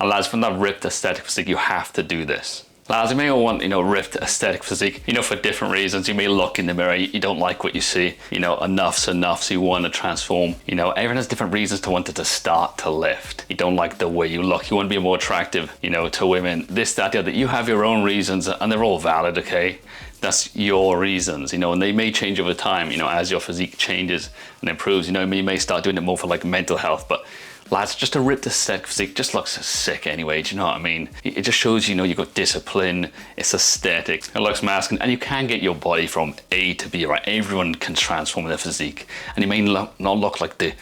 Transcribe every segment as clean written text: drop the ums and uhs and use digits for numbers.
And lads, from that ripped aesthetic physique, you have to do this. Lads, you may all want, ripped aesthetic physique, for different reasons. You may look in the mirror, you don't like what you see, enough's enough, so you want to transform. Everyone has different reasons to want it to start to lift. You don't like the way you look, you want to be more attractive, to women. This, that, the other. You have your own reasons, and they're all valid, okay? That's your reasons, and they may change over time, as your physique changes and improves. You may start doing it more for like mental health, but lads, just a ripped aesthetic physique just looks sick anyway, do you know what I mean? It just shows, you've got discipline, it's aesthetic, it looks masculine, and you can get your body from A to B, right? Everyone can transform their physique, and you may not look like the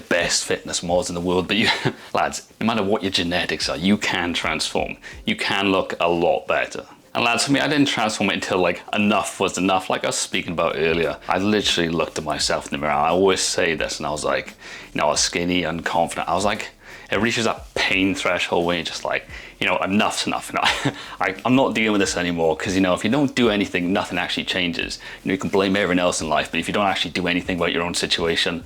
best fitness models in the world, but you, lads, no matter what your genetics are, you can transform. You can look a lot better. And lads, for me, I didn't transform it until like enough was enough. Like I was speaking about earlier, I literally looked at myself in the mirror. I always say this, and I was like, I was skinny and confident. I was like, it reaches that pain threshold where you're just like, enough's enough. I'm not dealing with this anymore, because if you don't do anything, nothing actually changes. You can blame everyone else in life, but if you don't actually do anything about your own situation,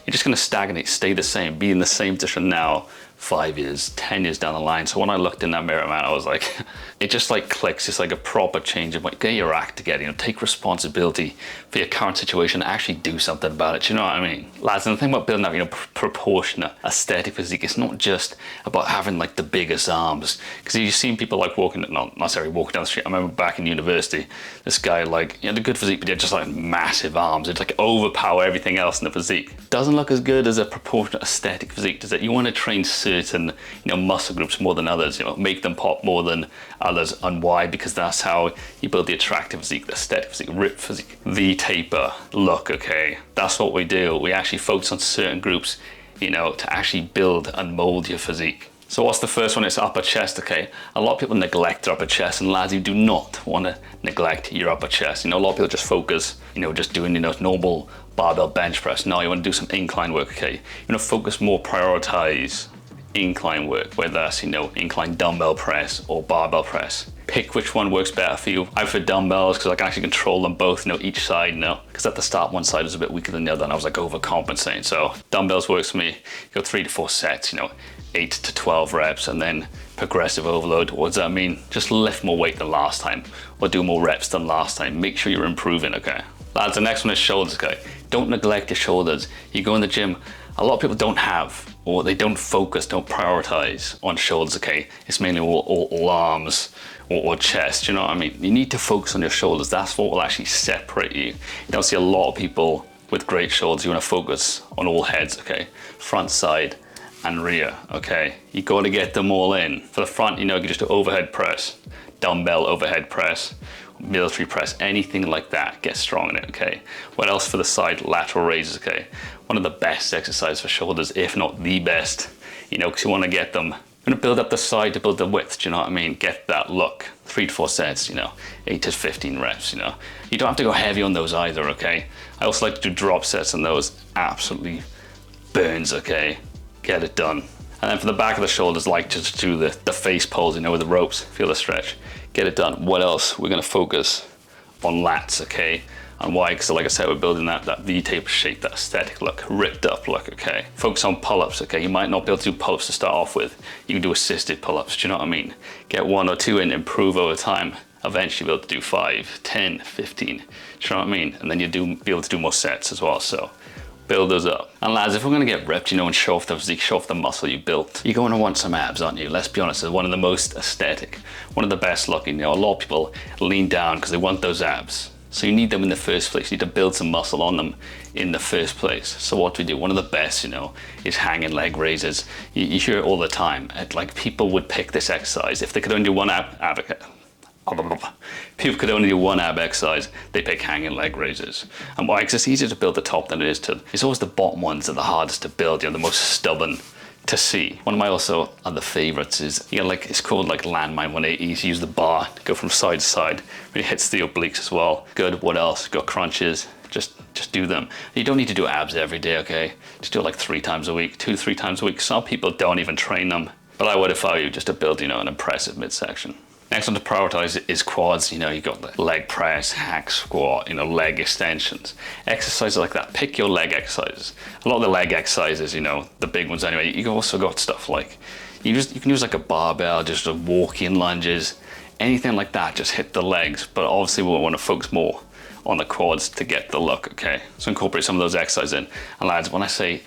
you're just going to stagnate, stay the same, be in the same position now, 5 years, 10 years down the line. So when I looked in that mirror, man, I was like, it just like clicks. It's like a proper change of like, get your act together, take responsibility for your current situation, actually do something about it. Do you know what I mean? Lads, and the thing about building that, proportionate aesthetic physique, it's not just about having like the biggest arms. Because you've seen people like not necessarily walking down the street. I remember back in university, this guy like, he had a good physique, but he had just like massive arms. It's like overpower everything else in the physique. Doesn't look as good as a proportionate aesthetic physique, does it? You want to train certain muscle groups more than others, make them pop more than others. And why? Because that's how you build the attractive physique, the aesthetic physique, ripped physique, the taper look. Okay, that's what we do. We actually focus on certain groups, to actually build and mold your physique. So what's the first one? It's upper chest. Okay, a lot of people neglect their upper chest, and lads, you do not want to neglect your upper chest. A lot of people just focus, just doing normal barbell bench press. No, you want to do some incline work. Okay, you want to focus more, prioritize incline work, whether that's incline dumbbell press or barbell press. Pick which one works better for you. I prefer dumbbells because I can actually control them both, each side, because at the start one side was a bit weaker than the other, and I was like overcompensating. So dumbbells works for me. You go 3 to 4 sets, 8 to 12 reps, and then progressive overload. What does that mean? Just lift more weight than last time, or do more reps than last time. Make sure you're improving. Okay, lads, the next one is shoulders. Okay, don't neglect your shoulders. You go in the gym, a lot of people don't have, or they don't focus, don't prioritize on shoulders. Okay, it's mainly all arms or chest. You know what I mean? You need to focus on your shoulders. That's what will actually separate you. You don't see a lot of people with great shoulders. You want to focus on all heads. Okay, front, side, and rear. Okay, you got to get them all in. For the front, you can just do overhead press, dumbbell overhead press, military press, anything like that. Get strong in it. Okay, what else for the side? Lateral raises. Okay, one of the best exercises for shoulders, if not the best, because you want to get them. You're going to build up the side to build the width. Do you know what I mean? Get that look. 3 to 4 sets, 8 to 15 reps. You don't have to go heavy on those either. Okay, I also like to do drop sets on those. Absolutely burns. Okay, get it done. And then for the back of the shoulders, like just do the face pulls, with the ropes. Feel the stretch. Get it done. What else? We're going to focus on lats. Okay. And why? Because like I said, we're building that V-taper shape, that aesthetic look, ripped up look. Okay, focus on pull-ups. Okay, you might not be able to do pull-ups to start off with. You can do assisted pull-ups. Do you know what I mean? Get 1 or 2 in, improve over time. Eventually, you'll be able to do 5, 10, 15. Do you know what I mean? And then you'll be able to do more sets as well. So build those up. And lads, if we're going to get ripped, and show off the physique, show off the muscle you built, you're going to want some abs, aren't you? Let's be honest, it's one of the most aesthetic, one of the best looking. A lot of people lean down because they want those abs. So you need them in the first place. You need to build some muscle on them in the first place. So what do we do? One of the best, is hanging leg raises. You hear it all the time. Like people would pick this exercise if they could only do one people could only do one ab exercise, they pick hanging leg raises. And why? Because it's easier to build the top than it is to. It's always the bottom ones that are the hardest to build. The most stubborn to see. One of my also other favorites is, it's called like landmine 180. You use the bar, go from side to side. Really hits the obliques as well. Good. What else? Got crunches. Just do them. You don't need to do abs every day. Okay, just do it like 3 times a week, 2-3 times a week. Some people don't even train them, but I would if I were you, just to build an impressive midsection. Next one to prioritize is quads. You got the leg press, hack squat, leg extensions, exercises like that. Pick your leg exercises. A lot of the leg exercises, the big ones anyway. You also got stuff like, You can use like a barbell, just a walking lunges, anything like that, just hit the legs. But obviously we want to focus more on the quads to get the look, okay? So incorporate some of those exercises in. And lads, when I say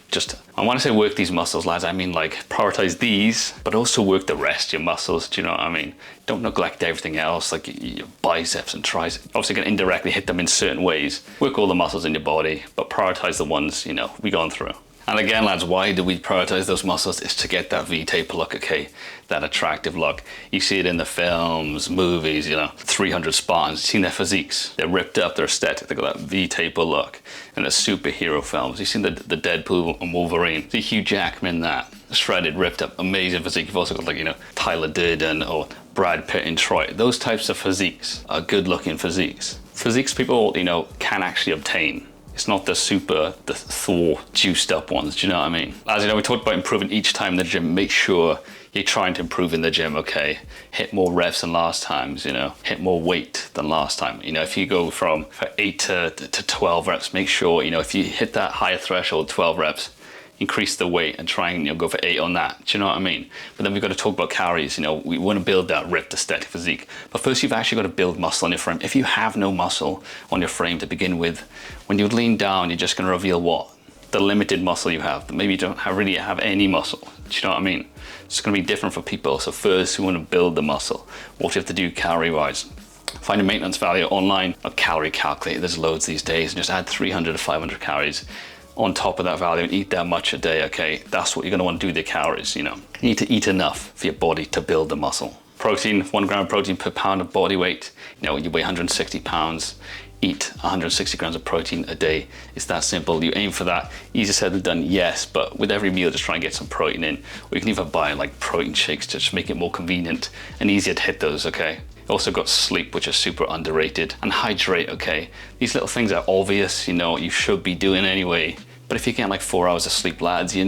work these muscles, lads, I mean like prioritize these, but also work the rest of your muscles, do you know what I mean? Don't neglect everything else, like your biceps and triceps. Obviously you can indirectly hit them in certain ways. Work all the muscles in your body, but prioritize the ones, you know, we've gone through. And again, lads, why do we prioritize those muscles? It's to get that V-taper look, okay? That attractive look. You see it in the films, movies, you know, 300 Spartans. You've seen their physiques. They're ripped up, they're aesthetic. They've got that V-taper look. In the superhero films, you've seen the Deadpool and Wolverine. See Hugh Jackman in that. Shredded, ripped up, amazing physique. You've also got like, you know, Tyler Durden or Brad Pitt in Troy. Those types of physiques are good looking physiques. Physiques people, you know, can actually obtain. It's not the Thor juiced up ones, do you know what I mean? As you know, we talked about improving each time in the gym. Make sure you're trying to improve in the gym, okay? Hit more reps than last times, you know? Hit more weight than last time. You know, if you go from 8 to 12 reps, make sure, you know, if you hit that higher threshold, 12 reps, increase the weight and try and, you know, go for 8 on that. Do you know what I mean? But then we've got to talk about calories. You know, we want to build that ripped aesthetic physique. But first you've actually got to build muscle on your frame. If you have no muscle on your frame to begin with, when you lean down, you're just going to reveal what? The limited muscle you have. Maybe you don't really have any muscle. Do you know what I mean? It's going to be different for people. So first we want to build the muscle. What do you have to do calorie wise? Find a maintenance value online, a calorie calculator. There's loads these days, and just add 300 to 500 calories on top of that value and eat that much a day, okay? That's what you're gonna want to do with the calories, you know. You need to eat enough for your body to build the muscle. Protein, 1 gram of protein per pound of body weight. You know, you weigh 160 pounds, eat 160 grams of protein a day. It's that simple. You aim for that. Easier said than done, yes, but with every meal, just try and get some protein in. Or you can even buy like protein shakes to just make it more convenient and easier to hit those, okay? Also got sleep, which is super underrated, and hydrate, okay? These little things are obvious, you know, you should be doing anyway. But if you get like 4 hours of sleep, lads, you're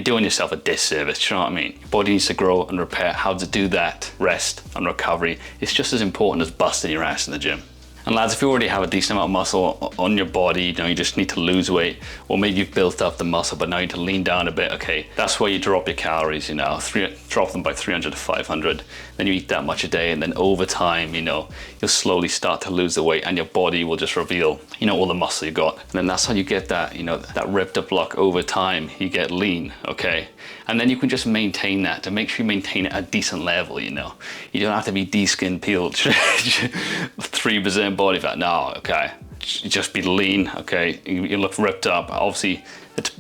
doing yourself a disservice, do you know what I mean? Your body needs to grow and repair. How to do that, rest and recovery, it's just as important as busting your ass in the gym. And lads, if you already have a decent amount of muscle on your body, you know, you just need to lose weight, or maybe you've built up the muscle, but now you need to lean down a bit, okay? That's where you drop your calories, you know, drop them by 300 to 500. Then you eat that much a day, and then over time, you know, you'll slowly start to lose the weight, and your body will just reveal, you know, all the muscle you got. And then that's how you get that, you know, that ripped up look over time. You get lean, okay? And then you can just maintain that, to make sure you maintain it at a decent level, you know. You don't have to be de-skin peeled, 3% body fat, no, okay. Just be lean, okay. You look ripped up. Obviously,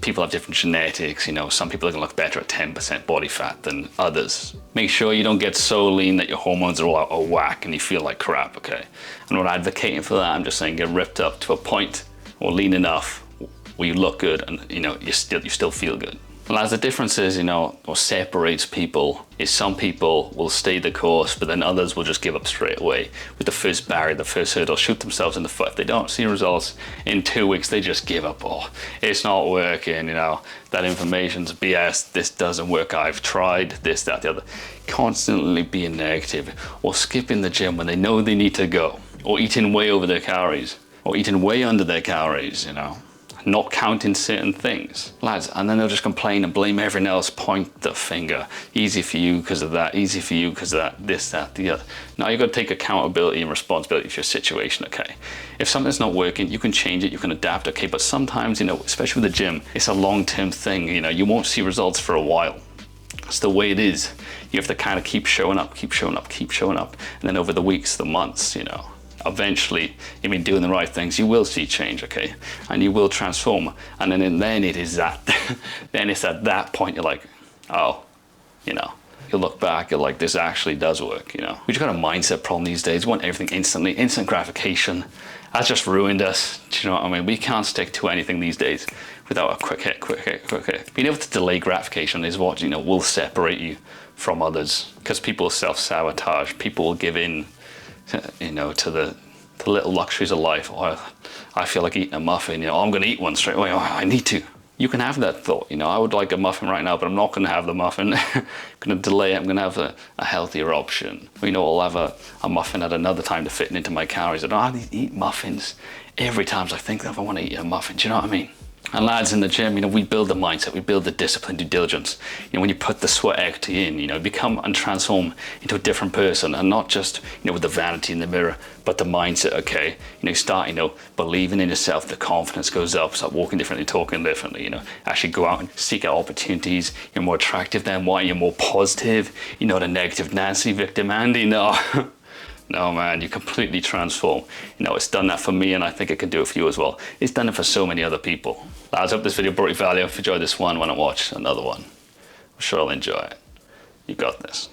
people have different genetics, you know. Some people are gonna look better at 10% body fat than others. Make sure you don't get so lean that your hormones are all out of whack and you feel like crap, okay. I'm not advocating for that, I'm just saying get ripped up to a point, or lean enough, where you look good and, you know, you still feel good. And as the difference is, you know, what separates people is some people will stay the course, but then others will just give up straight away with the first barrier, the first hurdle, shoot themselves in the foot. If they don't see results in 2 weeks, they just give up. Oh, it's not working, you know, that information's BS, this doesn't work, I've tried this, that, the other. Constantly being negative, or skipping the gym when they know they need to go, or eating way over their calories, or eating way under their calories, you know. Not counting certain things, lads, and then they'll just complain and blame everyone else, point the finger, easy for you because of that, easy for you because of that, this, that, the other. Now you've got to take accountability and responsibility for your situation, okay? If something's not working, you can change it, you can adapt, okay? But sometimes, you know, especially with the gym, it's a long-term thing, you know, you won't see results for a while. It's the way it is. You have to kind of keep showing up, keep showing up, keep showing up, and then over the weeks, the months, you know, eventually, you've been doing the right things, you will see change, okay? And you will transform. And then it is that, then it's at that point you're like, oh, you know, you look back, you're like, this actually does work, you know? We just got a mindset problem these days. We want everything instantly, instant gratification. That's just ruined us. Do you know what I mean? We can't stick to anything these days without a quick hit, quick hit, quick hit. Being able to delay gratification is what, you know, will separate you from others, because people self-sabotage, people will give in, you know, to the little luxuries of life. Oh, I feel like eating a muffin, you know, I'm gonna eat one straight away. Oh, I need to. You can have that thought, you know, I would like a muffin right now, but I'm not gonna have the muffin. I'm gonna delay it, I'm gonna have a healthier option. You know, I'll have a muffin at another time to fit into my calories. I don't have to eat muffins every time I think if I wanna eat a muffin, do you know what I mean? And lads, in the gym, you know, we build the mindset, we build the discipline, due diligence. You know, when you put the sweat equity in, you know, become and transform into a different person, and not just, you know, with the vanity in the mirror, but the mindset. Okay, you know, start, you know, believing in yourself. The confidence goes up. Start walking differently, talking differently. You know, actually go out and seek out opportunities. You're more attractive than why. You're more positive. You're not a negative Nancy, victim Andy. No. No, man, you completely transform. You know, it's done that for me, and I think it can do it for you as well. It's done it for so many other people. Lads, I hope this video brought you value. If you enjoyed this one, why not watch another one? I'm sure I'll enjoy it. You got this.